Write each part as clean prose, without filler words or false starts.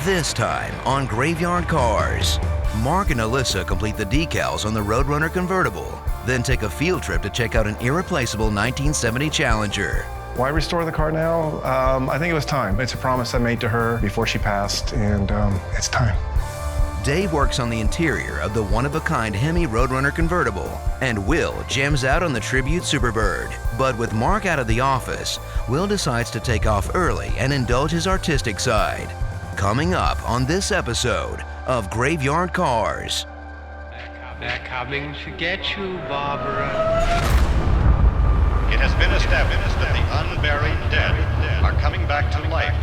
This time on Graveyard Carz, Mark and Allysa complete the decals on the Roadrunner convertible, then take a field trip to check out an irreplaceable 1970 Challenger. Why restore the car now? I think it was time. It's a promise I made to her before she passed, and it's time. Dave works on the interior of the one-of-a-kind Hemi Roadrunner convertible, and Will jams out on the Tribute Superbird. But with Mark out of the office, Will decides to take off early and indulge his artistic side. Coming up on this episode of Graveyard Carz. They're coming to get you, Barbara. It has been established that the unburied dead are coming back to life.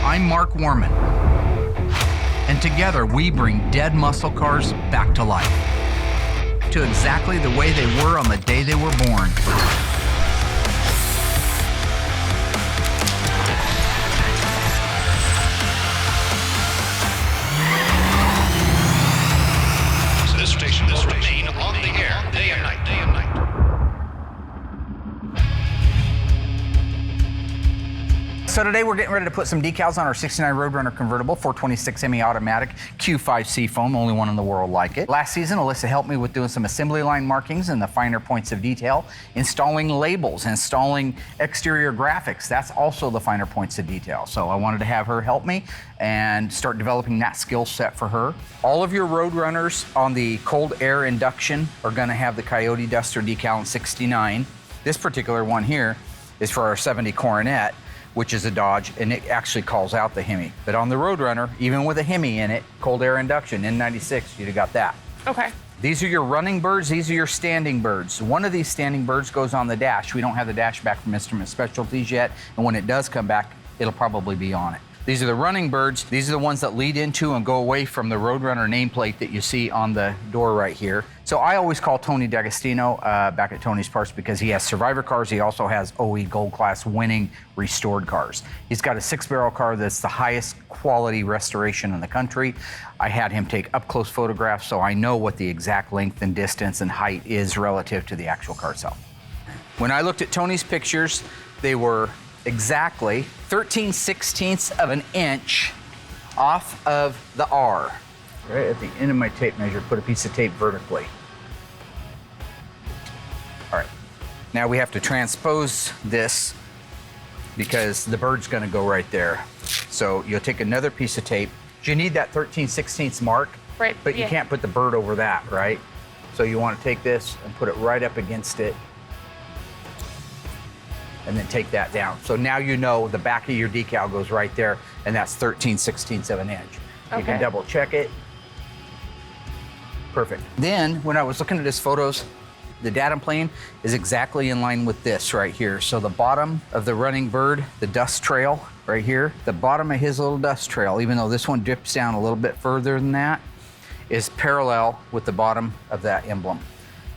I'm Mark Worman, and together we bring dead muscle cars back to life, to exactly the way they were on the day they were born. This station will remain on the air day and night. So today we're getting ready to put some decals on our 69 Roadrunner convertible, 426 Hemi automatic, Q5 Seafoam, only one in the world like it. Last season, Allysa helped me with doing some assembly line markings and the finer points of detail, installing labels, installing exterior graphics. That's also the finer points of detail. So I wanted to have her help me and start developing that skill set for her. All of your Roadrunners on the cold air induction are gonna have the Coyote Duster decal in 69. This particular one here is for our 70 Coronet, which is a Dodge, and it actually calls out the Hemi. But on the Roadrunner, even with a Hemi in it, cold air induction, N96, you'd have got that. Okay. These are your running birds, these are your standing birds. One of these standing birds goes on the dash. We don't have the dash back from Instrument Specialties yet, and when it does come back, it'll probably be on it. These are the running birds. These are the ones that lead into and go away from the Roadrunner nameplate that you see on the door right here. So I always call Tony D'Agostino back at Tony's Parts because he has Survivor cars. He also has OE Gold Class winning restored cars. He's got a 6-barrel car that's the highest quality restoration in the country. I had him take up-close photographs so I know what the exact length and distance and height is relative to the actual car itself. When I looked at Tony's pictures, they were exactly 13/16 of an inch off of the R. Right at the end of my tape measure, put a piece of tape vertically. All right, now we have to transpose this because the bird's gonna go right there. So you'll take another piece of tape. You need that 13/16 mark, Right, but you yeah. can't put the bird over that, right? So you wanna take this and put it right up against it, and then take that down. So now you know the back of your decal goes right there, and that's 13/16 of an inch. You Okay. can double check it. Perfect. Then, when I was looking at his photos, the datum plane is exactly in line with this right here. So the bottom of the running bird, the dust trail right here, the bottom of his little dust trail, even though this one dips down a little bit further than that, is parallel with the bottom of that emblem.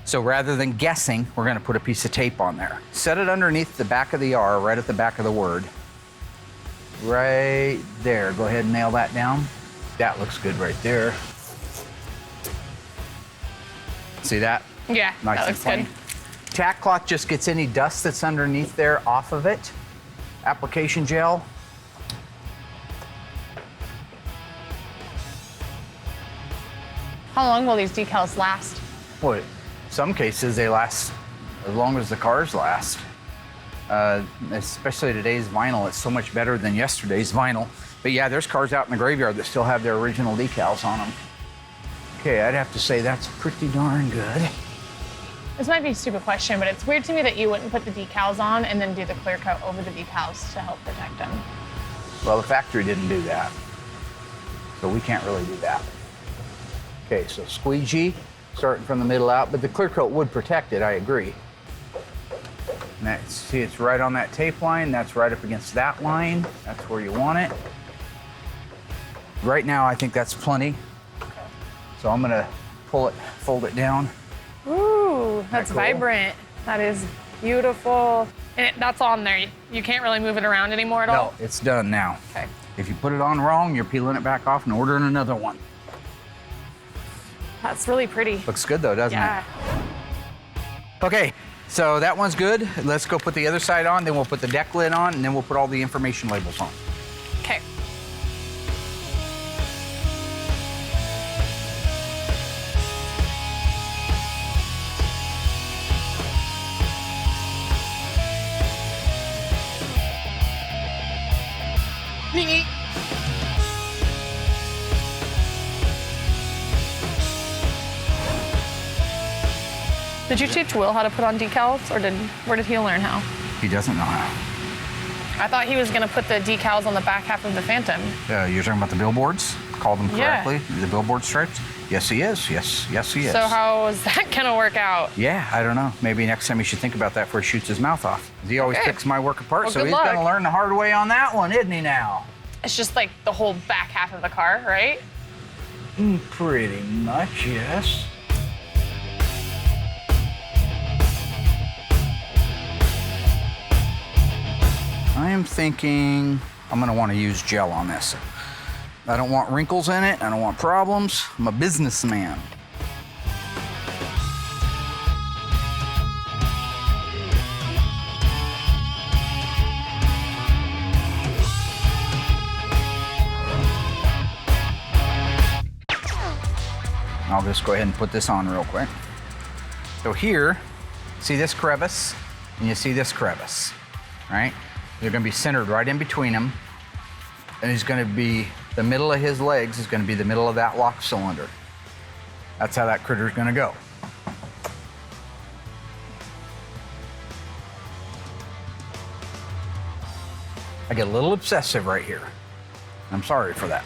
So rather than guessing, we're gonna put a piece of tape on there. Set it underneath the back of the R, right at the back of the word. Right there, go ahead and nail that down. That looks good right there. See that? Yeah, Nice that and looks plain. good. Tack cloth just gets any dust that's underneath there off of it. Application gel. How long will these decals last? Well, in some cases they last as long as the cars last. Especially today's vinyl, it's so much better than yesterday's vinyl. But yeah, there's cars out in the graveyard that still have their original decals on them. Okay, I'd have to say that's pretty darn good. This might be a stupid question, but it's weird to me that you wouldn't put the decals on and then do the clear coat over the decals to help protect them. Well, the factory didn't do that, so we can't really do that. Okay, so squeegee, starting from the middle out, but the clear coat would protect it, I agree. And that's, see, it's right on that tape line, that's right up against that line, that's where you want it. Right now, I think that's plenty. So I'm gonna pull it, fold it down. Ooh, that's cool? vibrant. That is beautiful. And that's on there. You can't really move it around anymore at all? No, it's done now. Okay. If you put it on wrong, you're peeling it back off and ordering another one. That's really pretty. Looks good though, doesn't Yeah. it? Okay, so that one's good. Let's go put the other side on, then we'll put the deck lid on, and then we'll put all the information labels on. Did you teach Will how to put on decals, or where did he learn how? He doesn't know how. I thought he was gonna put the decals on the back half of the Phantom. You're talking about the billboards? Call them correctly? Yeah. The billboard stripes? Yes, he is. Yes, he is. So how is that gonna work out? Yeah, I don't know. Maybe next time you should think about that before he shoots his mouth off. He always picks my work apart, Well, so good he's luck. gonna learn the hard way on that one, isn't he now? It's just like the whole back half of the car, right? Pretty much, yes. I am thinking I'm gonna want to use gel on this. I don't want wrinkles in it. I don't want problems. I'm a businessman. I'll just go ahead and put this on real quick. So here, see this crevice, and you see this crevice, right? They're gonna be centered right in between them, and he's gonna be, the middle of his legs is gonna be the middle of that lock cylinder. That's how that critter's gonna go. I get a little obsessive right here. I'm sorry for that.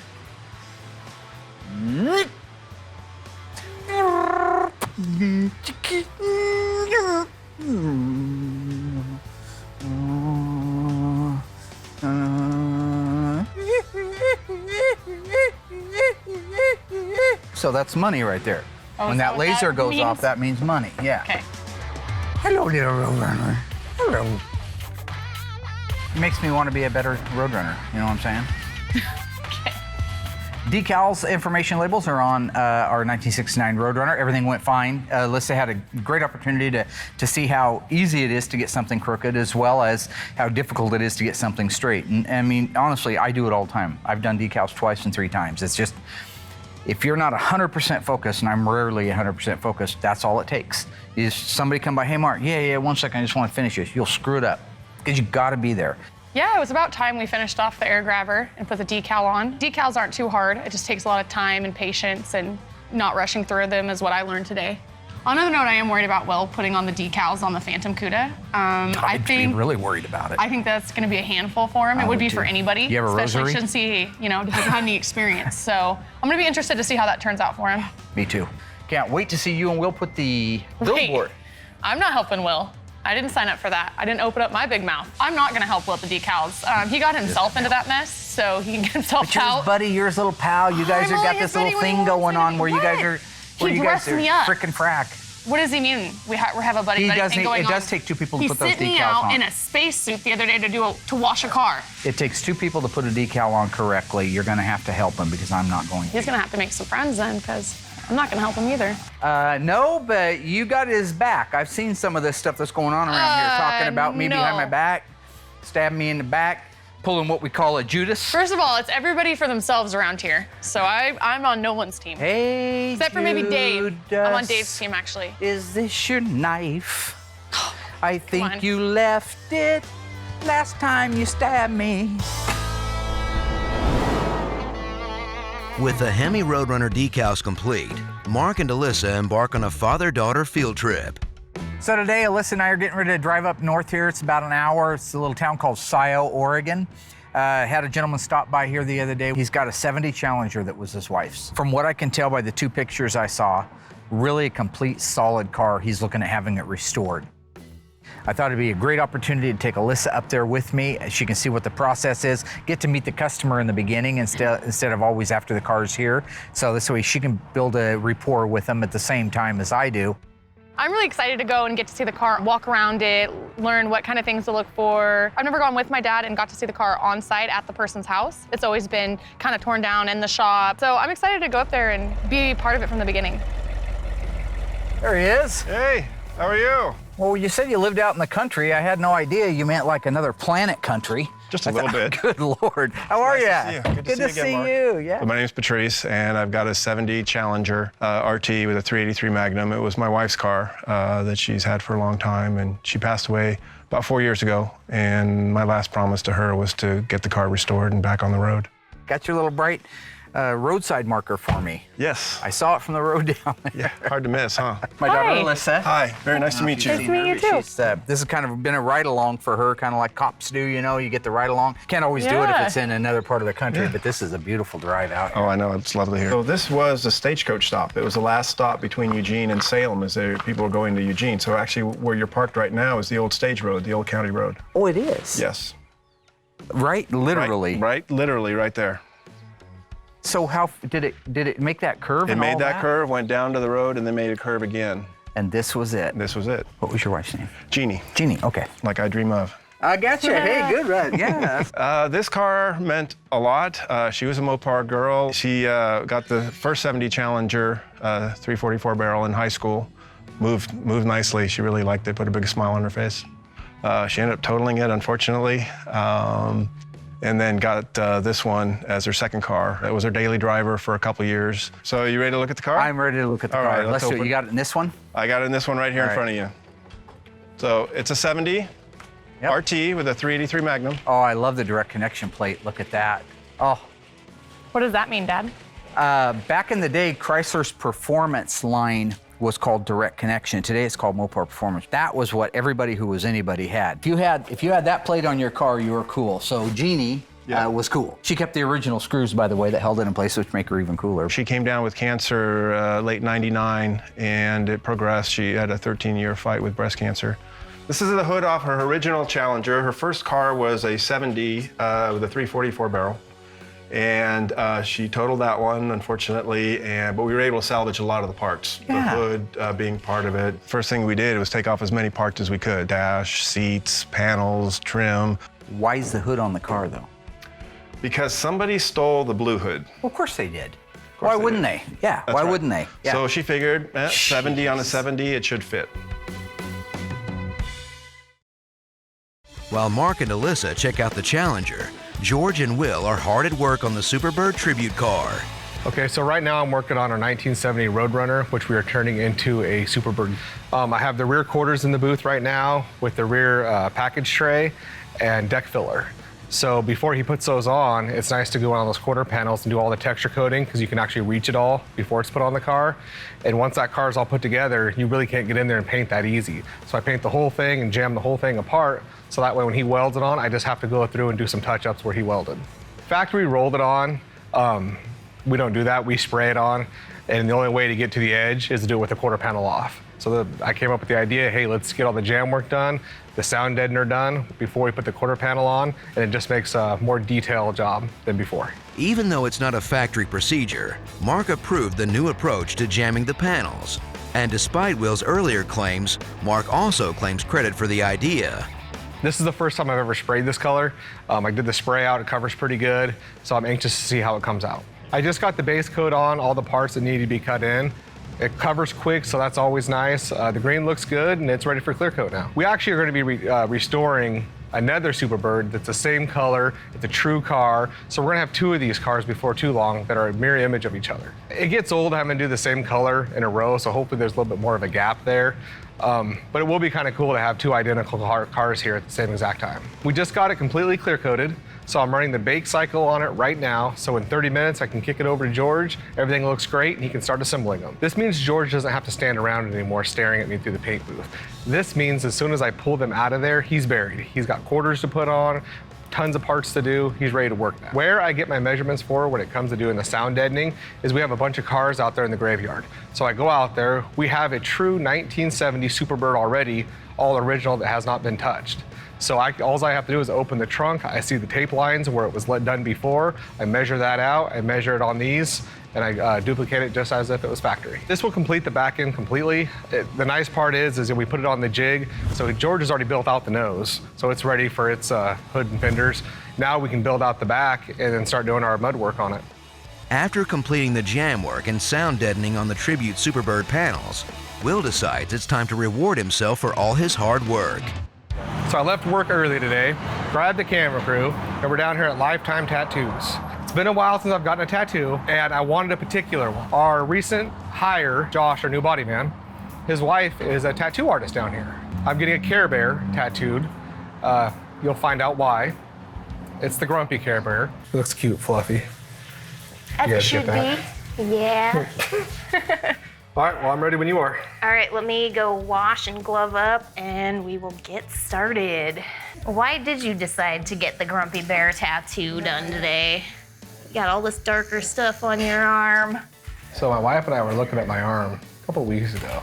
So that's money right there. Oh, when is that that what laser that goes means? off, that means money. Yeah. Okay. Hello, little roadrunner. Hello. It makes me want to be a better roadrunner. You know what I'm saying? Okay. Decals, information labels are on our 1969 Roadrunner. Everything went fine. Alyssa had a great opportunity to see how easy it is to get something crooked, as well as how difficult it is to get something straight. And I mean, honestly, I do it all the time. I've done decals twice and 3 times. It's just, if you're not 100% focused, and I'm rarely 100% focused, that's all it takes. Is somebody come by, hey Mark, yeah, 1 second, I just want to finish this. You'll screw it up, because you gotta be there. Yeah, it was about time we finished off the air grabber and put the decal on. Decals aren't too hard. It just takes a lot of time and patience, and not rushing through them is what I learned today. On another note, I am worried about Will putting on the decals on the Phantom Cuda. I think I'm really worried about it. I think that's going to be a handful for him. It would be for anybody, You have a especially rosary? since he, doesn't have any experience. So I'm going to be interested to see how that turns out for him. Me too. Can't wait to see you and Will put the billboard. I'm not helping Will. I didn't sign up for that. I didn't open up my big mouth. I'm not going to help Will with the decals. He got himself into that mess, so he can get himself But you're out. his buddy, you're his little pal. You guys I'm have got only this his buddy little when he thing wants going me to on be where you guys are, He dressed me up. frickin' frack. What does he mean? We have a buddy He buddy does thing need- going it on. does take 2 people to He put those sent me decals out on. in a spacesuit the other day to wash a car. It takes 2 people to put a decal on correctly. You're gonna have to help him because I'm not going to. He's going to have to make some friends then, because I'm not going to help him either. No, but you got his back. I've seen some of this stuff that's going on around here, talking about me behind my no. back, stabbing me in the back, pulling what we call a Judas. First of all, it's everybody for themselves around here. So I'm on no one's team. Hey, Except for maybe Dave. Judas, I'm on Dave's team, actually. Is this your knife? I on. think you left it last time you stabbed me. With the Hemi Roadrunner decals complete, Mark and Alyssa embark on a father-daughter field trip. So today, Alyssa and I are getting ready to drive up north here. It's about an hour. It's a little town called Scio, Oregon. Had a gentleman stop by here the other day. He's got a 70 Challenger that was his wife's. From what I can tell by the 2 pictures I saw, really a complete solid car. He's looking at having it restored. I thought it'd be a great opportunity to take Alyssa up there with me. She can see what the process is, get to meet the customer in the beginning instead of always after the car's here. So this way she can build a rapport with them at the same time as I do. I'm really excited to go and get to see the car, walk around it, learn what kind of things to look for. I've never gone with my dad and got to see the car on site at the person's house. It's always been kind of torn down in the shop. So I'm excited to go up there and be part of it from the beginning. There he is. Hey, how are you? Well, you said you lived out in the country. I had no idea you meant like another planet country. Just a little bit. Good Lord. How are you? Nice to see you. Good to see you again, Mark. Yeah. My name's Patrice, and I've got a 70 Challenger RT with a 383 Magnum. It was my wife's car that she's had for a long time, and she passed away about 4 years ago. And my last promise to her was to get the car restored and back on the road. Got your little bright roadside marker for me. Yes. I saw it from the road down there. Yeah, hard to miss, huh? My daughter Hi. Allysa. Hi, very nice to meet you. Nice to meet you too. She's, this has kind of been a ride-along for her, kind of like cops do, you know, you get the ride-along. Can't always do it if Yeah. it's in another part of the country, but this is a beautiful drive out here. Oh, I know, it's lovely here. So this was a stagecoach stop. It was the last stop between Eugene and Salem as people were going to Eugene. So actually where you're parked right now is the old stage road, the old county road. Oh, it is? Yes. Right? Literally? Right, literally right there. So how, did it make that curve It and made all that curve, went down to the road, and then made a curve again. And this was it? This was it. What was your wife's name? Jeannie, Jeannie, okay. like I dream of. I gotcha. Hey, good ride. Yeah. This car meant a lot. She was a Mopar girl. She got the first 70 Challenger 344 barrel in high school. Moved nicely. She really liked it, put a big smile on her face. She ended up totaling it, unfortunately, and then got this one as her second car. It was her daily driver for a couple years. So you ready to look at the car? I'm ready to look at the All car. right, let's do it. open. You got it in this one? I got it in this one right here All in front of you. So it's a 70 Yep. RT with a 383 Magnum. Oh, I love the direct connection plate. Look at that. Oh, What does that mean, Dad? back in the day, Chrysler's performance line was called direct connection. Today it's called Mopar Performance. That was what everybody who was anybody had. If you had that plate on your car, you were cool. So Jeannie was cool. She kept the original screws, by the way, that held it in place, which make her even cooler. She came down with cancer late '99, and it progressed. She had a 13-year fight with breast cancer. This is the hood off her original Challenger. Her first car was a 7D with a 344 barrel. And she totaled that one, unfortunately, but we were able to salvage a lot of the parts, the hood being part of it. First thing we did was take off as many parts as we could: dash, seats, panels, trim. Why is the hood on the car, though? Because somebody stole the blue hood. Well, of course they did. Why wouldn't they? Yeah, That's why right. wouldn't they? Yeah. So she figured, 70 on a 70, it should fit. While Mark and Allysa check out the Challenger, George and Will are hard at work on the Superbird tribute car. Okay, so right now I'm working on our 1970 Roadrunner, which we are turning into a Superbird. I have the rear quarters in the booth right now with the rear package tray and deck filler. So before he puts those on, it's nice to go on those quarter panels and do all the texture coating because you can actually reach it all before it's put on the car. And once that car is all put together, you really can't get in there and paint that easy. So I paint the whole thing and jam the whole thing apart. So that way when he welds it on, I just have to go through and do some touch-ups where he welded. Factory rolled it on. We don't do that, we spray it on. And the only way to get to the edge is to do it with the quarter panel off. So I came up with the idea, hey, let's get all the jam work done, the sound deadener done before we put the quarter panel on, and it just makes a more detailed job than before. Even though it's not a factory procedure, Mark approved the new approach to jamming the panels. And despite Will's earlier claims, Mark also claims credit for the idea. This is the first time I've ever sprayed this color. I did the spray out, it covers pretty good, so I'm anxious to see how it comes out. I just got the base coat on, all the parts that need to be cut in. It covers quick, so that's always nice. The green looks good, and it's ready for clear coat now. We actually are going to be restoring another Superbird that's the same color. It's a true car. So we're going to have two of these cars before too long that are a mirror image of each other. It gets old having to do the same color in a row, so hopefully there's a little bit more of a gap there. But it will be kind of cool to have two identical cars here at the same exact time. We just got it completely clear coated. So I'm running the bake cycle on it right now. So in 30 minutes, I can kick it over to George. Everything looks great, and he can start assembling them. This means George doesn't have to stand around anymore staring at me through the paint booth. This means as soon as I pull them out of there, he's buried. He's got quarters to put on, tons of parts to do. He's ready to work now. Where I get my measurements for when it comes to doing the sound deadening is we have a bunch of cars out there in the graveyard. So I go out there, we have a true 1970 Superbird already, all original that has not been touched. So all I have to do is open the trunk. I see the tape lines where it was done before. I measure that out. I measure it on these, and I duplicate it just as if it was factory. This will complete the back end completely. The nice part is that we put it on the jig. So George has already built out the nose, so it's ready for its hood and fenders. Now we can build out the back and then start doing our mud work on it. After completing the jam work and sound deadening on the Tribute Superbird panels, Will decides it's time to reward himself for all his hard work. So I left work early today, grabbed the camera crew, and we're down here at Lifetime Tattoos. It's been a while since I've gotten a tattoo, and I wanted a particular one. Our recent hire, Josh, our new body man, his wife is a tattoo artist down here. I'm getting a Care Bear tattooed. You'll find out why. It's the grumpy Care Bear. It looks cute, fluffy. As You it guys should get be. Yeah. All right, well, I'm ready when you are. All right, let me go wash and glove up, and we will get started. Why did you decide to get the Grumpy Bear tattoo done today? You got all this darker stuff on your arm. So my wife and I were looking at my arm a couple weeks ago,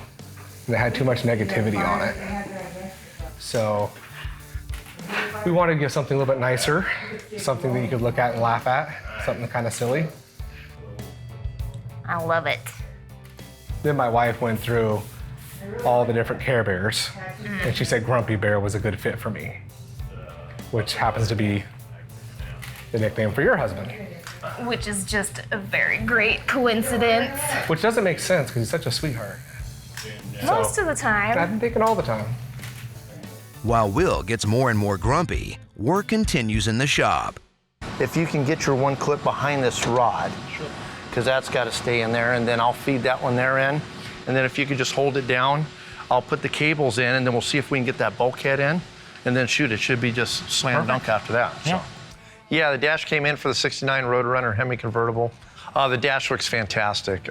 and it had too much negativity on it. So we wanted to get something a little bit nicer, something that you could look at and laugh at, something kind of silly. I love it. Then my wife went through all the different Care Bears, and she said Grumpy Bear was a good fit for me, which happens to be the nickname for your husband. Which is just a very great coincidence. Which doesn't make sense because he's such a sweetheart. Most of the time. I've been thinking all the time. While Will gets more and more grumpy, work continues in the shop. If you can get your one clip behind this rod, because that's got to stay in there, and then I'll feed that one there in. And then if you could just hold it down, I'll put the cables in, and then we'll see if we can get that bulkhead in, and then shoot, it should be just slam dunk after that. Yeah. So. Yeah, the dash came in for the 69 Roadrunner Hemi convertible. The dash looks fantastic.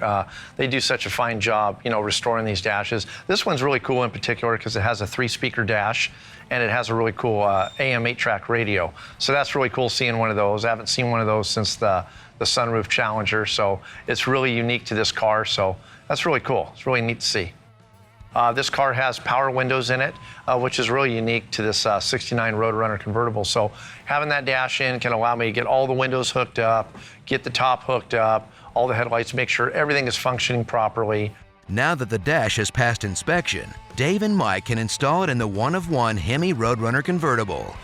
They do such a fine job, restoring these dashes. This one's really cool in particular because it has a 3-speaker dash and it has a really cool AM 8-track radio. So that's really cool seeing one of those. I haven't seen one of those since the sunroof Challenger, so it's really unique to this car. So that's really cool. It's really neat to see. This car has power windows in it, which is really unique to this 69 Roadrunner convertible. So having that dash in can allow me to get all the windows hooked up, get the top hooked up, all the headlights, make sure everything is functioning properly. Now that the dash has passed inspection, Dave and Mike can install it in the one-of-one Hemi Roadrunner convertible.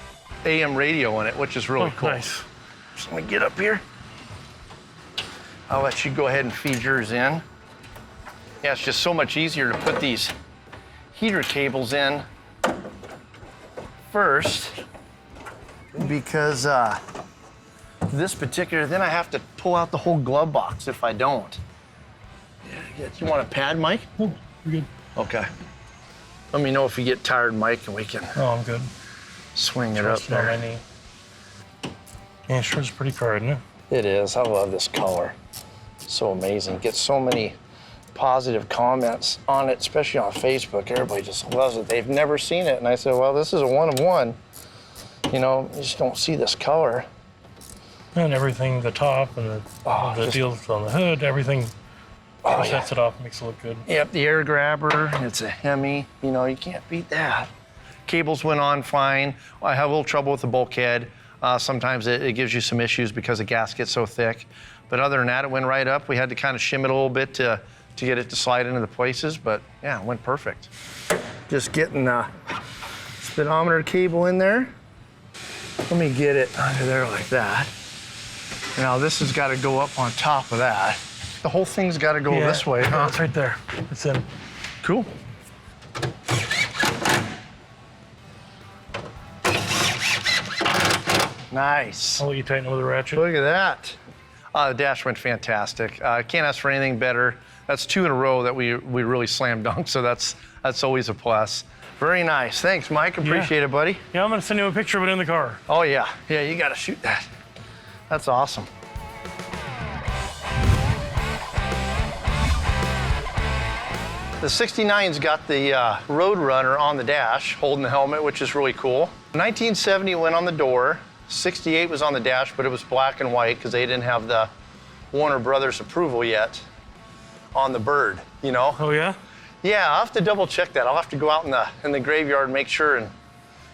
AM radio in it, which is really cool. Nice. So let me get up here. I'll let you go ahead and feed yours in. Yeah, it's just so much easier to put these heater cables in first because this particular, then I have to pull out the whole glove box if I don't. Yeah, you want a pad, Mike? Oh, you're good. Okay. Let me know if you get tired, Mike, and we can Oh, I'm good. swing it up Trust on there. my knee. Yeah, sure, it's a pretty car, isn't it? It is. I love this color. So amazing. Get so many positive comments on it, especially on Facebook. Everybody just loves it. They've never seen it. And I said, well, this is a one-of-one. You just don't see this color. And everything, the top and the deals on the hood, everything sets it off, makes it look good. Yep, the air grabber. It's a Hemi. You can't beat that. Cables went on fine. I have a little trouble with the bulkhead. Sometimes it gives you some issues because the gasket's so thick. But other than that, it went right up. We had to kind of shim it a little bit to get it to slide into the places, but yeah, it went perfect. Just getting the speedometer cable in there. Let me get it under there like that. Now this has got to go up on top of that. The whole thing's got to go this way, huh? It's right there. It's in. Cool. Nice. I'll let you tighten it with a ratchet. Look at that. The dash went fantastic. Can't ask for anything better. That's 2 in a row that we really slam dunked, so that's always a plus. Very nice. Thanks, Mike. Appreciate it, buddy. Yeah, I'm gonna send you a picture of it in the car. Oh, yeah. Yeah, you got to shoot that. That's awesome. The 69's got the Roadrunner on the dash, holding the helmet, which is really cool. 1970 went on the door. 68 was on the dash, but it was black and white because they didn't have the Warner Brothers approval yet on the bird, Oh, yeah? Yeah, I'll have to double check that. I'll have to go out in the graveyard and make sure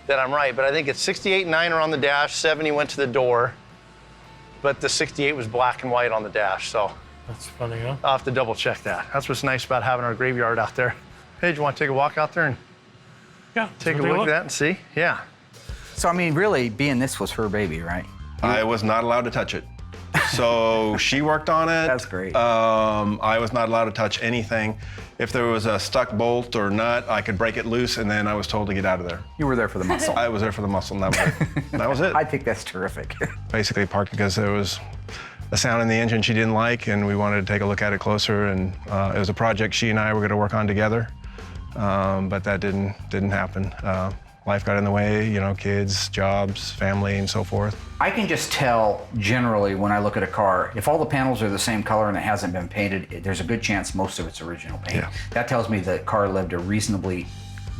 that I'm right. But I think it's 68 and 9 are on the dash, 70 went to the door, but the 68 was black and white on the dash, so. That's funny, huh? I'll have to double check that. That's what's nice about having our graveyard out there. Hey, do you want to take a walk out there and take a look at that and see? Yeah. So, I mean, really, being this was her baby, right? I was not allowed to touch it. So she worked on it. That's great. I was not allowed to touch anything. If there was a stuck bolt or nut, I could break it loose, and then I was told to get out of there. You were there for the muscle. I was there for the muscle, and that was it. That was it. I think that's terrific. Basically parked because there was a sound in the engine she didn't like, and we wanted to take a look at it closer, and it was a project she and I were going to work on together, but that didn't happen. Life got in the way, you know, kids, jobs, family, and so forth. I can just tell generally when I look at a car, if all the panels are the same color and it hasn't been painted, there's a good chance most of it's original paint. Yeah. That tells me the car lived a reasonably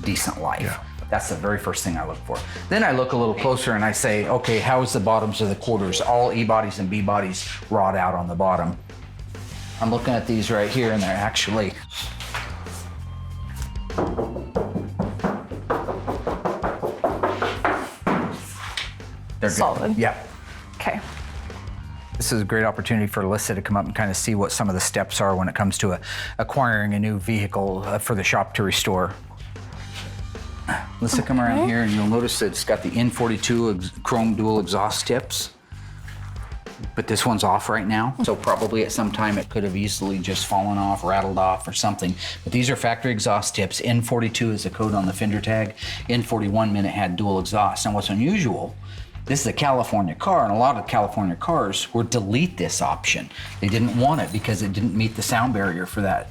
decent life. Yeah. That's the very first thing I look for. Then I look a little closer and I say, okay, how is the bottoms of the quarters? All E bodies and B bodies wrought out on the bottom. I'm looking at these right here and they're actually they're Solid. good. Yeah. Okay. This is a great opportunity for Allysa to come up and kind of see what some of the steps are when it comes to acquiring a new vehicle for the shop to restore. Allysa, come around here and you'll notice that it's got the N42 chrome dual exhaust tips. But this one's off right now, so probably at some time it could have easily just fallen off, rattled off or something. But these are factory exhaust tips. N42 is the code on the fender tag. N41 meant it had dual exhaust. And what's unusual, this is a California car, and a lot of California cars would delete this option. They didn't want it because it didn't meet the sound barrier for that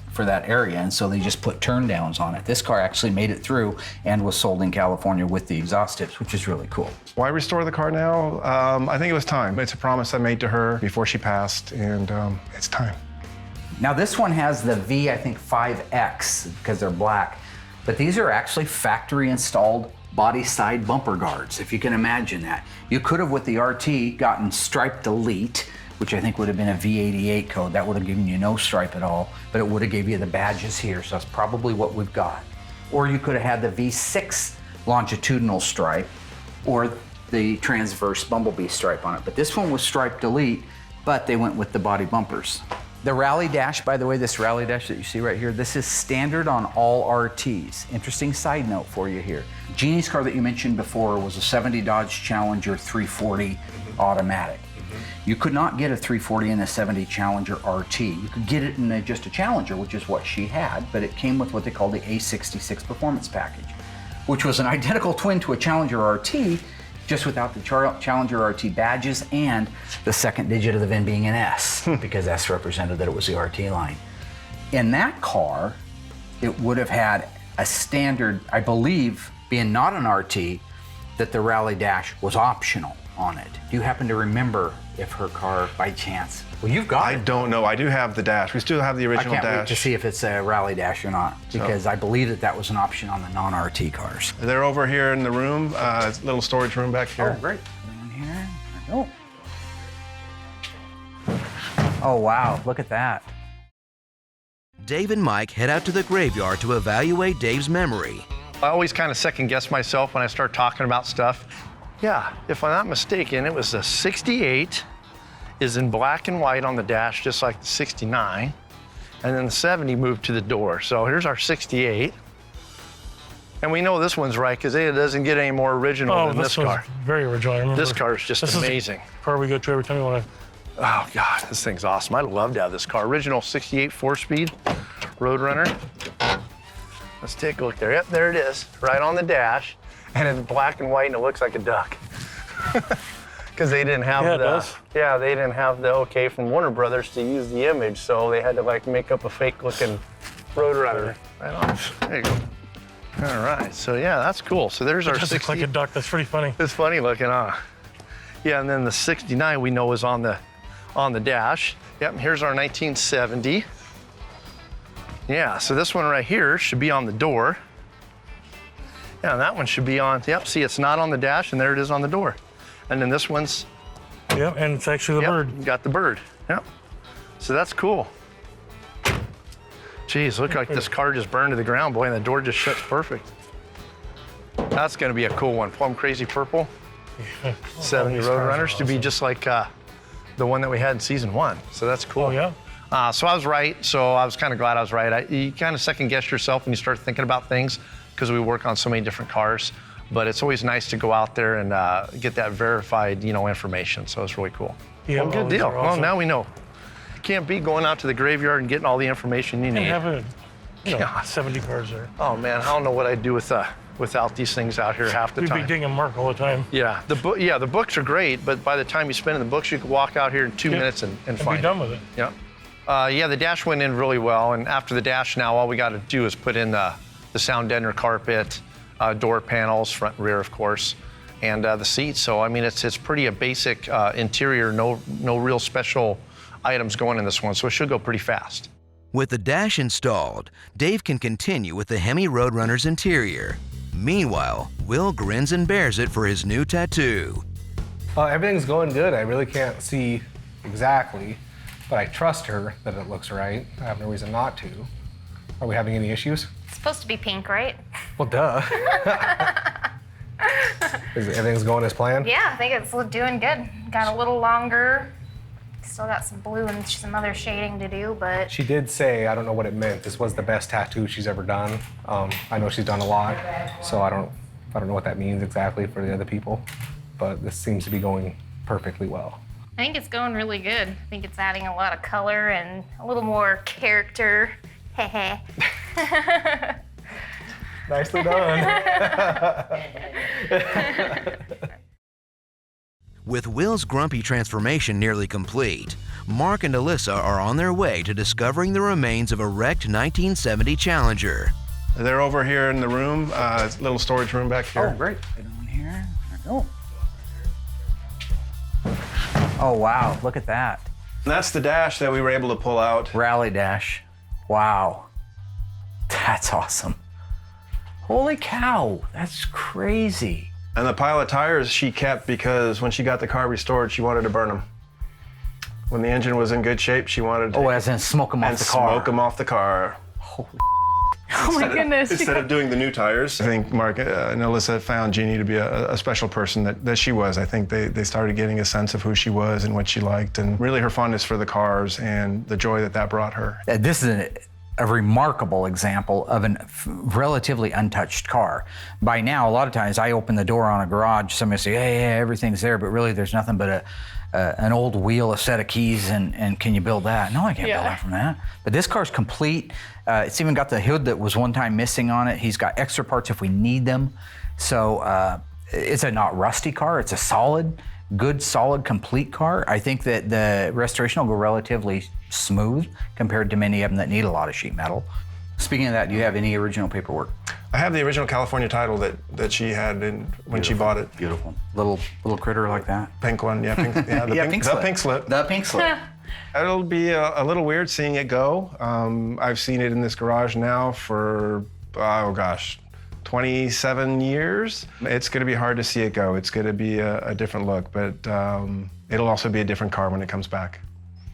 area, and so they just put turn downs on it. This car actually made it through and was sold in California with the exhaust tips, which is really cool. Why restore the car now? I think it was time. It's a promise I made to her before she passed, and it's time. Now this one has the V, I think 5X, because they're black, but these are actually factory installed body side bumper guards, if you can imagine that. You could have, with the RT, gotten striped elite, which I think would have been a V88 code. That would have given you no stripe at all, but it would have gave you the badges here, so that's probably what we've got. Or you could have had the V6 longitudinal stripe, or the transverse bumblebee stripe on it. But this one was striped elite, but they went with the body bumpers. The rally dash, by the way, this rally dash that you see right here, this is standard on all RTs. Interesting side note for you here. Jeannie's car that you mentioned before was a 70 Dodge Challenger 340 automatic. You could not get a 340 in a 70 Challenger RT. You could get it in just a Challenger, which is what she had, but it came with what they call the A66 Performance Package, which was an identical twin to a Challenger RT, just without the Challenger RT badges and the second digit of the VIN being an S, because S represented that it was the RT line. In that car, it would have had a standard, I believe, being not an RT, that the rally dash was optional on it. Do you happen to remember if her car, by chance, well, you've got it. I don't know. I do have the dash. We still have the original dash. I can't wait to see if it's a rally dash or not, because I believe that that was an option on the non-RT cars. They're over here in the room, little storage room back here. Oh, great. In here. Oh. Oh, wow. Look at that. Dave and Mike head out to the graveyard to evaluate Dave's memory. I always kind of second guess myself when I start talking about stuff. Yeah, if I'm not mistaken, it was a 68 is in black and white on the dash, just like the 69. And then the 70 moved to the door. So here's our 68. And we know this one's right because it doesn't get any more original than this car. Very original. I remember This car is just amazing. This is the car we go to every time we want to. Oh God, this thing's awesome. I'd love to have this car. Original 68 4-speed Roadrunner. Let's take a look there. Yep, there it is, right on the dash. And it's black and white and it looks like a duck. Because they didn't have they didn't have the okay from Warner Brothers to use the image, so they had to like make up a fake looking Roadrunner. Right on. There you go. All right, so yeah, that's cool. So there's our 60. It looks like a duck. That's pretty funny. It's funny looking, huh? Yeah, and then the 69 we know is on the dash. Yep, here's our 1970. Yeah, so this one right here should be on the door. Yeah, and that one should be on, yep, see it's not on the dash and there it is on the door. And then this one's. Yep, and it's actually the bird. You got the bird, yep. So that's cool. Geez, look like this car just burned to the ground, boy, and the door just shuts perfect. That's gonna be a cool one, plum crazy purple. 70 Roadrunners to be just like the one that we had in season 1. So that's cool. Oh yeah. So I was right, so I was kind of glad I was right. You kind of second guess yourself when you start thinking about things because we work on so many different cars, but it's always nice to go out there and get that verified, information. So it's really cool. Yeah, well, good deal. Well, now we know. You can't be going out to the graveyard and getting all the information you need. And having 70 cars there. Oh man, I don't know what I'd do without these things out here half the time. We'd be digging Mark all the time. Yeah, the books are great, but by the time you spend in the books, you could walk out here in 2 minutes and find be done with it. Yeah. Yeah, the dash went in really well, and after the dash now, all we got to do is put in the sound deadener carpet, door panels, front and rear, of course, and the seats. So, I mean, it's pretty a basic interior, no real special items going in this one, so it should go pretty fast. With the dash installed, Dave can continue with the Hemi Roadrunner's interior. Meanwhile, Will grins and bears it for his new tattoo. Everything's going good. I really can't see exactly, but I trust her that it looks right. I have no reason not to. Are we having any issues? It's supposed to be pink, right? Well, duh. Everything's going as planned? Yeah, I think it's doing good. Got a little longer. Still got some blue and some other shading to do, but... She did say, I don't know what it meant, this was the best tattoo she's ever done. I know she's done a lot, so I don't know what that means exactly for the other people, but this seems to be going perfectly well. I think it's going really good. I think it's adding a lot of color and a little more character. Heh. Nicely done. With Will's grumpy transformation nearly complete, Mark and Allysa are on their way to discovering the remains of a wrecked 1970 Challenger. They're over here in the room, little storage room back here. Oh, great. Get on here. Oh. Oh, wow. Look at that. And that's the dash that we were able to pull out. Rally dash. Wow. That's awesome. Holy cow. That's crazy. And the pile of tires she kept because when she got the car restored, she wanted to burn them. When the engine was in good shape, she wanted to... Oh, as in smoke them off the car. Smoke them off the car. Holy Oh my goodness. Instead of doing the new tires. I think Mark and Allysa found Jeannie to be a special person that she was. I think they started getting a sense of who she was and what she liked, and really her fondness for the cars and the joy that brought her. This is a remarkable example of a relatively untouched car. By now, a lot of times I open the door on a garage, somebody say, hey, everything's there, but really there's nothing but an old wheel, a set of keys, and can you build that? No, I can't build that from that. But this car's complete. It's even got the hood that was one time missing on it. He's got extra parts if we need them. So it's a not rusty car, it's a solid, good, solid, complete car. I think that the restoration will go relatively smooth compared to many of them that need a lot of sheet metal. Speaking of that, do you have any original paperwork? I have the original California title that she had when she bought it. Beautiful. Little critter like that. Pink one, yeah. Pink, yeah, the pink slip. The pink slip. It'll be a little weird seeing it go. I've seen it in this garage now for, 27 years. It's gonna be hard to see it go. It's gonna be a different look, but it'll also be a different car when it comes back.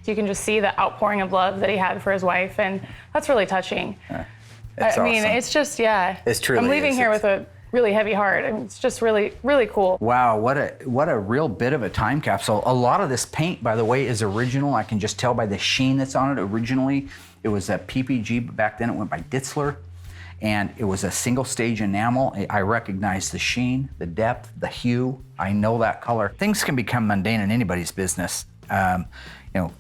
You can just see the outpouring of love that he had for his wife, and that's really touching. It's I mean, awesome. it's just, yeah. It's truly I'm leaving here with a really heavy heart, and it's just really, really cool. Wow, what a real bit of a time capsule. A lot of this paint, by the way, is original. I can just tell by the sheen that's on it. Originally, it was a PPG, but back then it went by Ditzler, and it was a single stage enamel. I recognize the sheen, the depth, the hue. I know that color. Things can become mundane in anybody's business.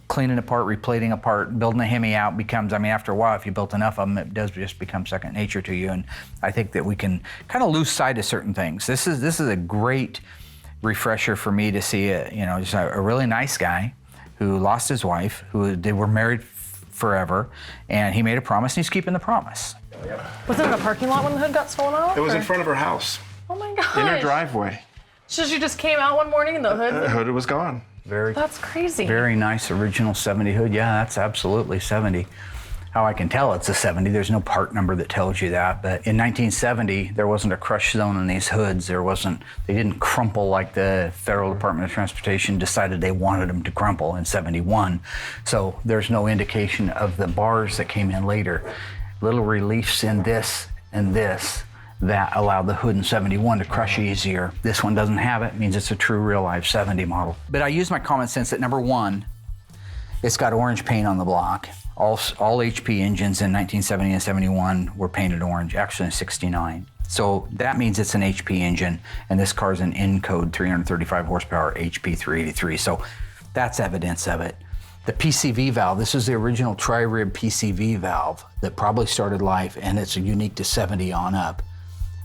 Cleaning apart, replating apart, building a Hemi out becomes, after a while, if you built enough of them, it does just become second nature to you. And I think that we can kind of lose sight of certain things. This is a great refresher for me to see just a really nice guy who lost his wife, they were married forever, and he made a promise, and he's keeping the promise. Was it in the parking lot when the hood got stolen off? It was in front of her house. Oh my gosh. In her driveway. So she just came out one morning and the hood? The hood was gone. That's crazy. Very nice original 70 hood. Yeah, that's absolutely 70. How I can tell it's a 70, there's no part number that tells you that, but in 1970, there wasn't a crush zone in these hoods. They didn't crumple like the Federal Department of Transportation decided they wanted them to crumple in 71. So there's no indication of the bars that came in later. Little reliefs in this and this that allowed the hood in 71 to crush easier. This one doesn't have it, means it's a true real life 70 model. But I use my common sense that number one, it's got orange paint on the block. All HP engines in 1970 and 71 were painted orange, actually in 69. So that means it's an HP engine, and this car's an N-code 335 horsepower HP 383. So that's evidence of it. The PCV valve, this is the original tri-rib PCV valve that probably started life, and it's unique to 70 on up,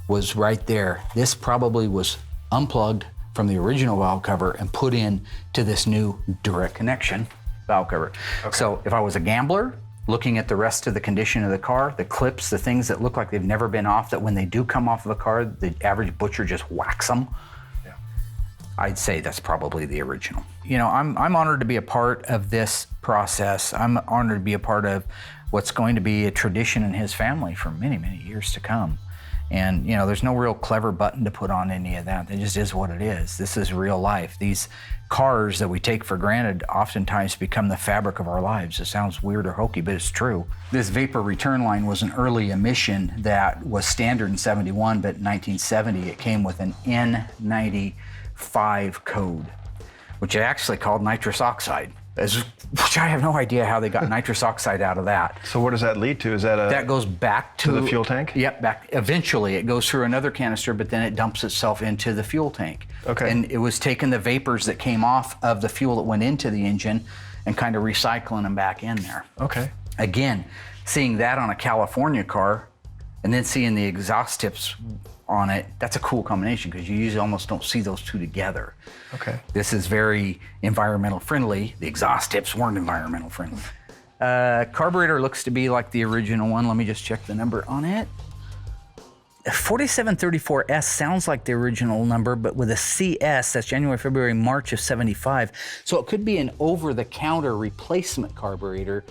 was right there. This probably was unplugged from the original valve cover and put in to this new direct connection valve cover. Okay. So if I was a gambler looking at the rest of the condition of the car, the clips, the things that look like they've never been off, that when they do come off of a car, the average butcher just whacks them. Yeah. I'd say that's probably the original. You know, I'm honored to be a part of this process. I'm honored to be a part of what's going to be a tradition in his family for many, many years to come. And, you know, there's no real clever button to put on any of that. It just is what it is. This is real life. These cars that we take for granted oftentimes become the fabric of our lives. It sounds weird or hokey, but it's true. This vapor return line was an early emission that was standard in 71, but in 1970 it came with an N95 code, which I actually called nitrous oxide. Which I have no idea how they got nitrous oxide out of that. So what does that lead to? Is that that goes back to the fuel tank? Yep, back. Eventually, it goes through another canister, but then it dumps itself into the fuel tank. Okay. And it was taking the vapors that came off of the fuel that went into the engine and kind of recycling them back in there. Okay. Again, seeing that on a California car, and then seeing the exhaust tips on it, that's a cool combination because you usually almost don't see those two together. Okay. This is very environmental friendly. The exhaust tips weren't environmental friendly. Carburetor looks to be like the original one. Let me just check the number on it. 4734S sounds like the original number, but with a CS, that's January, February, March of 75. So it could be an over-the-counter replacement carburetor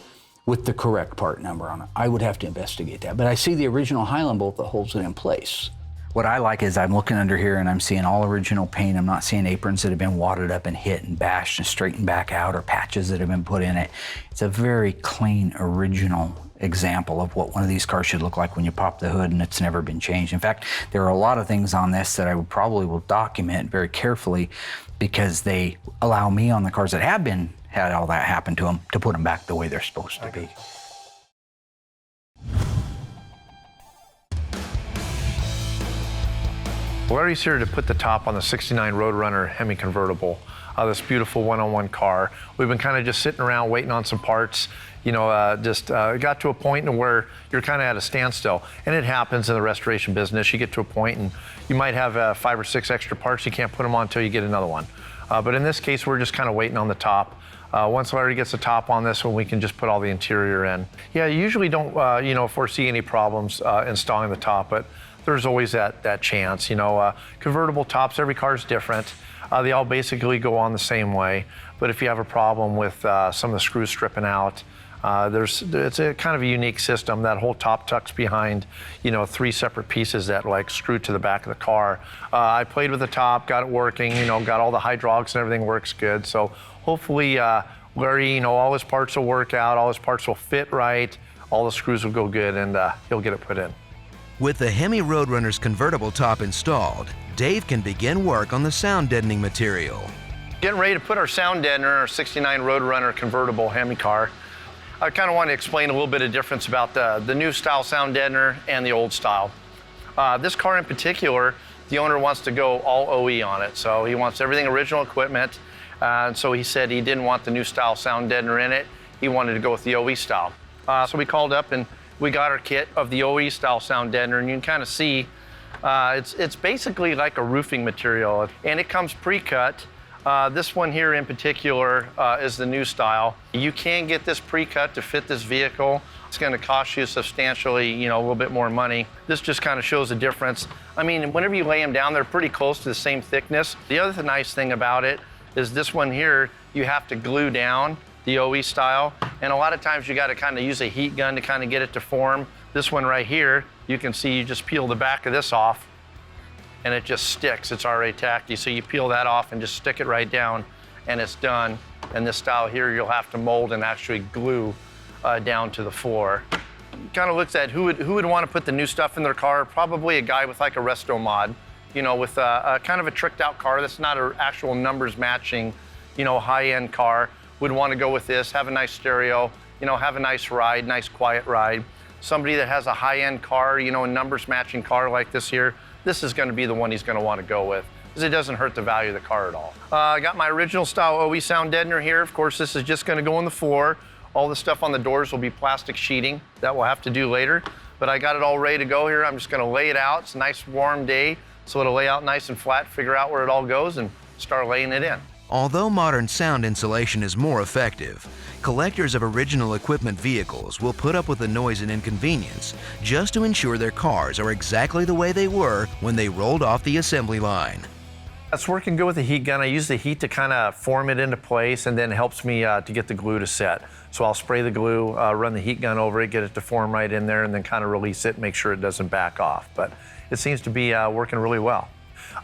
with the correct part number on it. I would have to investigate that. But I see the original Highland bolt that holds it in place. What I like is I'm looking under here and I'm seeing all original paint. I'm not seeing aprons that have been wadded up and hit and bashed and straightened back out or patches that have been put in it. It's a very clean, original example of what one of these cars should look like when you pop the hood and it's never been changed. In fact, there are a lot of things on this that I would probably will document very carefully because they allow me on the cars that have been had all that happen to them to put them back the way they're supposed to be. Larry's here to put the top on the 69 Roadrunner Hemi convertible, this beautiful one-on-one car. We've been kind of just sitting around waiting on some parts. You know, got to a point where you're kind of at a standstill. And it happens in the restoration business. You get to a point and you might have 5 or 6 extra parts. You can't put them on until you get another one. But in this case, we're just kind of waiting on the top. Once Larry gets the top on this one, we can just put all the interior in. Yeah, you usually don't, foresee any problems installing the top, but there's always that chance. You know, convertible tops, every car is different. They all basically go on the same way. But if you have a problem with some of the screws stripping out, it's a kind of a unique system. That whole top tucks behind, 3 separate pieces that like screw to the back of the car. I played with the top, got it working, got all the hydraulics and everything works good. So hopefully Larry, all his parts will work out, all his parts will fit right, all the screws will go good, and he'll get it put in. With the Hemi Roadrunner's convertible top installed, Dave can begin work on the sound deadening material. Getting ready to put our sound deadener in our 69 Roadrunner convertible Hemi car. I kind of want to explain a little bit of difference about the new style sound deadener and the old style. This car in particular, the owner wants to go all OE on it. So he wants everything original equipment. And so he said he didn't want the new style sound deadener in it. He wanted to go with the OE style. So we called up and we got our kit of the OE style sound deadener, and you can kind of see it's basically like a roofing material, and it comes pre-cut. This one here in particular is the new style. You can get this pre-cut to fit this vehicle. It's going to cost you substantially, a little bit more money. This just kind of shows the difference. I mean, whenever you lay them down, they're pretty close to the same thickness. The other nice thing about it is this one here, you have to glue down the OE style, and a lot of times you got to kind of use a heat gun to kind of get it to form. This one right here, you can see you just peel the back of this off and it just sticks. It's already tacky. So you peel that off and just stick it right down and it's done. And this style here, you'll have to mold and actually glue down to the floor. Kind of looks at who would want to put the new stuff in their car. Probably a guy with like a resto mod, with a kind of a tricked out car that's not an actual numbers matching, high-end car. Would want to go with this, have a nice stereo, have a nice ride, nice quiet ride. Somebody that has a high-end car, a numbers matching car like this here, this is going to be the one he's going to want to go with, because it doesn't hurt the value of the car at all. I got my original style OE sound deadener here. Of course, this is just going to go on the floor. All the stuff on the doors will be plastic sheeting. That we'll have to do later. But I got it all ready to go here. I'm just going to lay it out. It's a nice warm day, so it'll lay out nice and flat, figure out where it all goes, and start laying it in. Although modern sound insulation is more effective, collectors of original equipment vehicles will put up with the noise and inconvenience just to ensure their cars are exactly the way they were when they rolled off the assembly line. It's working good with the heat gun. I use the heat to kind of form it into place, and then it helps me to get the glue to set. So I'll spray the glue, run the heat gun over it, get it to form right in there, and then kind of release it, make sure it doesn't back off. But it seems to be working really well.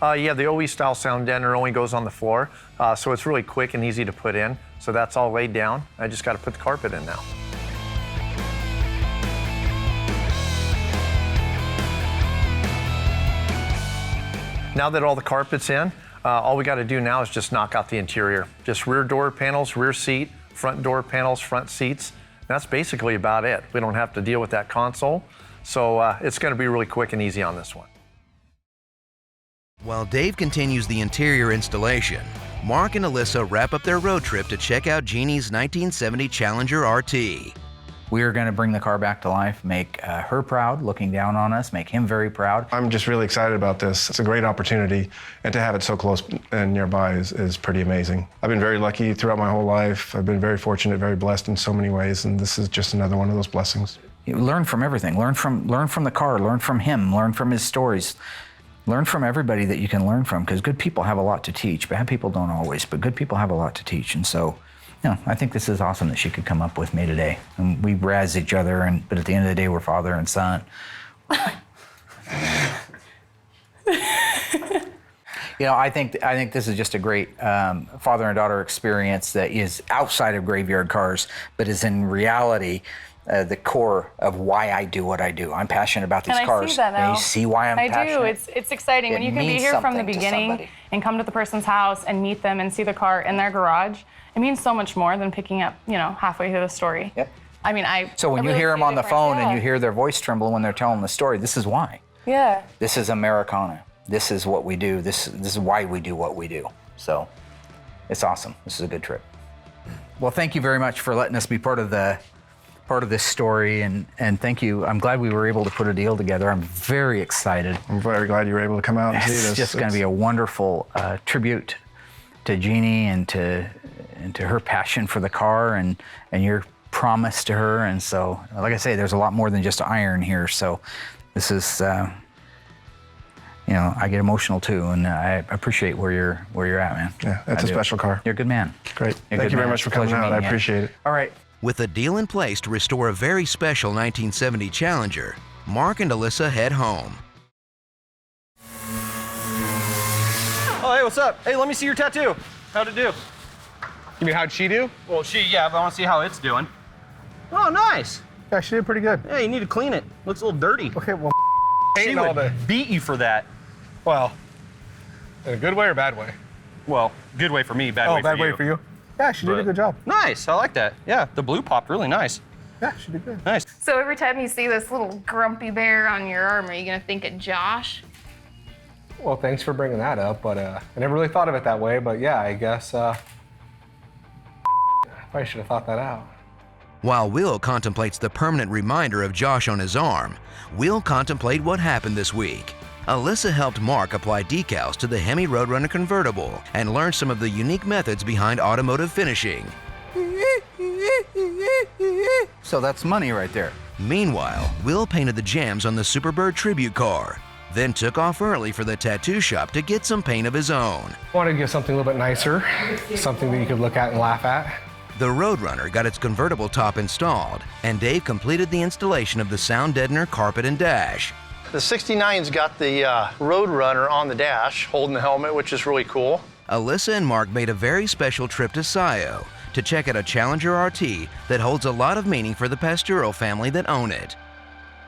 Yeah, the OE style sound deadener only goes on the floor, so it's really quick and easy to put in. So that's all laid down. I just got to put the carpet in now. Now that all the carpet's in, all we got to do now is just knock out the interior. Just rear door panels, rear seat, front door panels, front seats. That's basically about it. We don't have to deal with that console. So it's going to be really quick and easy on this one. While Dave continues the interior installation, Mark and Allysa wrap up their road trip to check out Jeannie's 1970 Challenger RT. We are going to bring the car back to life, make her proud, looking down on us, make him very proud. I'm just really excited about this. It's a great opportunity, and to have it so close and nearby is pretty amazing. I've been very lucky throughout my whole life. I've been very fortunate, very blessed in so many ways, and this is just another one of those blessings. You learn from everything. Learn from the car, learn from him, learn from his stories. Learn from everybody that you can learn from, because good people have a lot to teach. Bad people don't always, but good people have a lot to teach. And so, you know, I think this is awesome that she could come up with me today. And we razz each other, but at the end of the day, we're father and son. You know, I think this is just a great father and daughter experience that is outside of Graveyard Cars, but is in reality the core of why I do what I do. I'm passionate about these cars. I see that now. And you see why I'm passionate? I do. It's exciting when you can be here from the beginning and come to the person's house and meet them and see the car in their garage. It means so much more than picking up, you know, halfway through the story. Yep. I mean, So when you hear them on the phone and you hear their voice tremble when they're telling the story, this is why. Yeah. This is Americana. This is what we do. This is why we do what we do. So it's awesome. This is a good trip. Well, thank you very much for letting us be part of this story, and thank you. I'm glad we were able to put a deal together. I'm very excited. I'm very glad you were able to come out and see this. It's just going to be a wonderful tribute to Jeannie and to her passion for the car and your promise to her. And so, like I say, there's a lot more than just iron here. So this is, you know, I get emotional too, and I appreciate where you're at, man. Yeah, it's a special car. You're a good man. Great. Thank you very much for coming out. I appreciate it. All right. With a deal in place to restore a very special 1970 Challenger, Mark and Allysa head home. Oh, hey, what's up? Hey, let me see your tattoo. How'd it do? You mean how'd she do? Well, yeah, but I want to see how it's doing. Oh, nice. Yeah, she did pretty good. Yeah, you need to clean it. Looks a little dirty. Okay, well, she would beat you for that. Well, in a good way or bad way? Well, good way for me, bad way for you. Oh, bad way for you? Yeah, she did a good job. Nice, I like that. Yeah, the blue popped really nice. Yeah, she did good. Nice. So every time you see this little grumpy bear on your arm, are you gonna think of Josh? Well, thanks for bringing that up, but I never really thought of it that way, but yeah, I guess I probably should have thought that out. While Will contemplates the permanent reminder of Josh on his arm, we'll contemplate what happened this week. Allysa helped Mark apply decals to the Hemi Roadrunner convertible and learn some of the unique methods behind automotive finishing. So that's money right there. Meanwhile, Will painted the jams on the Superbird tribute car, then took off early for the tattoo shop to get some paint of his own. I wanted to get something a little bit nicer, something that you could look at and laugh at. The Roadrunner got its convertible top installed, and Dave completed the installation of the sound deadener carpet and dash. The 69's got the Roadrunner on the dash, holding the helmet, which is really cool. Allysa and Mark made a very special trip to Scio to check out a Challenger RT that holds a lot of meaning for the Pastoral family that own it.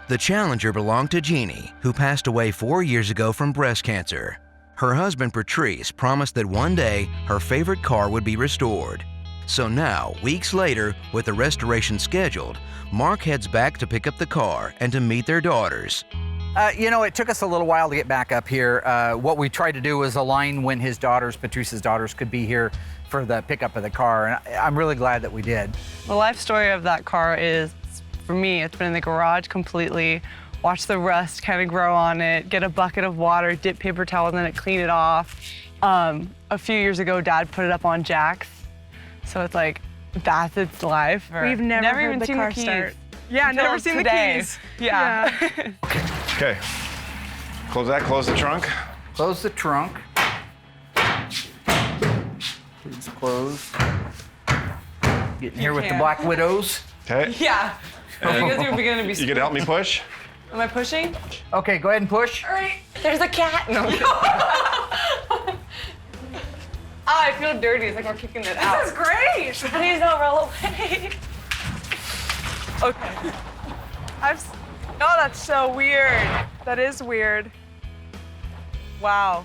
The Challenger belonged to Jeannie, who passed away 4 years ago from breast cancer. Her husband, Patrice, promised that one day her favorite car would be restored. So now, weeks later, with the restoration scheduled, Mark heads back to pick up the car and to meet their daughters. You know, it took us a little while to get back up here. What we tried to do was align when his daughters, Patrice's daughters, could be here for the pickup of the car, and I'm really glad that we did. The life story of that car is, for me, it's been in the garage completely. Watch the rust kind of grow on it, get a bucket of water, dip paper towel, and then clean it off. A few years ago, Dad put it up on jacks. So it's like, that's its life. We've never heard even the seen car the keys. start. Yeah, Until never seen today. the keys. Yeah. Okay. Close that, close the trunk. Close the trunk. Please close. Getting here with the can. Black Widows. Okay. Yeah. You guys are beginning to be You can help me push? Am I pushing? Okay, go ahead and push. All right. There's a cat. No. I feel dirty. It's like we're kicking it out. This is great. Please don't roll away. Okay. Oh, that's so weird. That is weird. Wow.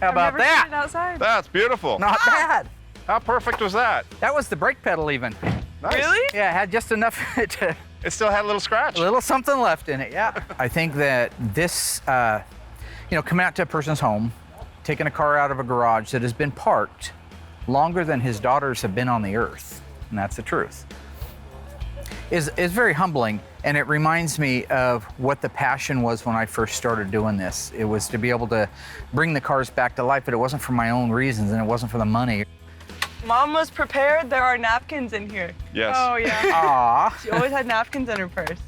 How about I've never that? seen it outside. That's beautiful. Not bad. How perfect was that? That was the brake pedal even. Nice. Really? Yeah, it had just enough to, It still had a little scratch. a little something left in it, yeah. I think that this, coming out to a person's home, taking a car out of a garage that has been parked longer than his daughters have been on the earth, and that's the truth, is very humbling. And it reminds me of what the passion was when I first started doing this. It was to be able to bring the cars back to life, but it wasn't for my own reasons and it wasn't for the money. Mom was prepared. There are napkins in here. Yes. Oh, yeah. Aw, She always had napkins in her purse.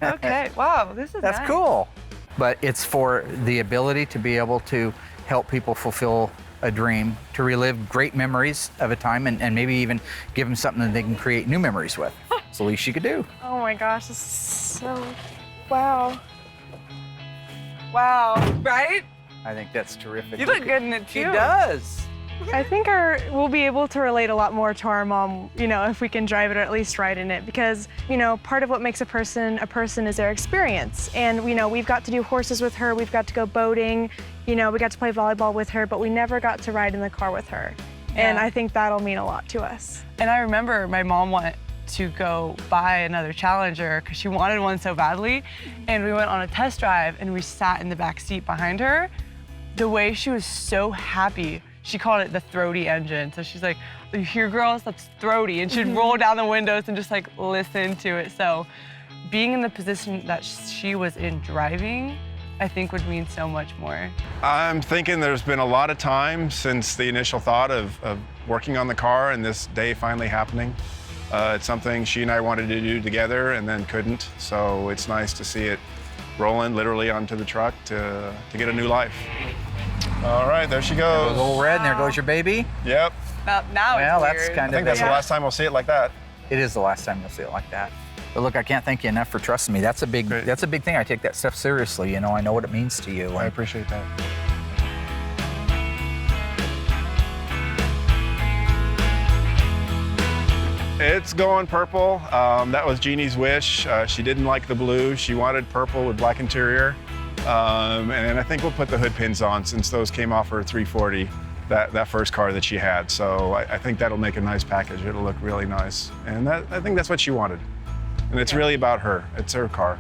Okay. Wow. This is that's nice. cool. But it's for the ability to be able to help people fulfill a dream, to relive great memories of a time, and maybe even give them something that they can create new memories with. It's the least you could do. Oh my gosh, this is so, wow. Wow. Right? I think that's terrific. You look good in it She too. does. I think we'll be able to relate a lot more to our mom, if we can drive it or at least ride in it, because, part of what makes a person is their experience. And, we've got to do horses with her, we've got to go boating, we got to play volleyball with her, but we never got to ride in the car with her. And Yeah. I think that'll mean a lot to us. And I remember my mom wanted to go buy another Challenger because she wanted one so badly. And we went on a test drive and we sat in the back seat behind her. The way she was so happy. She called it the throaty engine. So she's like, you hear girls, that's throaty. And she'd roll down the windows and just like listen to it. So being in the position that she was in driving, I think would mean so much more. I'm thinking there's been a lot of time since the initial thought of working on the car and this day finally happening. It's something she and I wanted to do together and then couldn't. So it's nice to see it rolling literally onto the truck to get a new life. All right, there she There goes. goes old red, and there goes your baby. Yep. Now Well, it's that's weird. kind I think that's the last time we'll see it like that. It is the last time you'll see it like that. But look, I can't thank you enough for trusting me. That's a big thing. I take that stuff seriously. I know what it means to you. I appreciate that. It's going purple. That was Jeannie's wish. She didn't like the blue. She wanted purple with black interior. And I think we'll put the hood pins on since those came off her 340, that first car that she had. So I think that'll make a nice package. It'll look really nice. And I think that's what she wanted. And it's really about her. It's her car.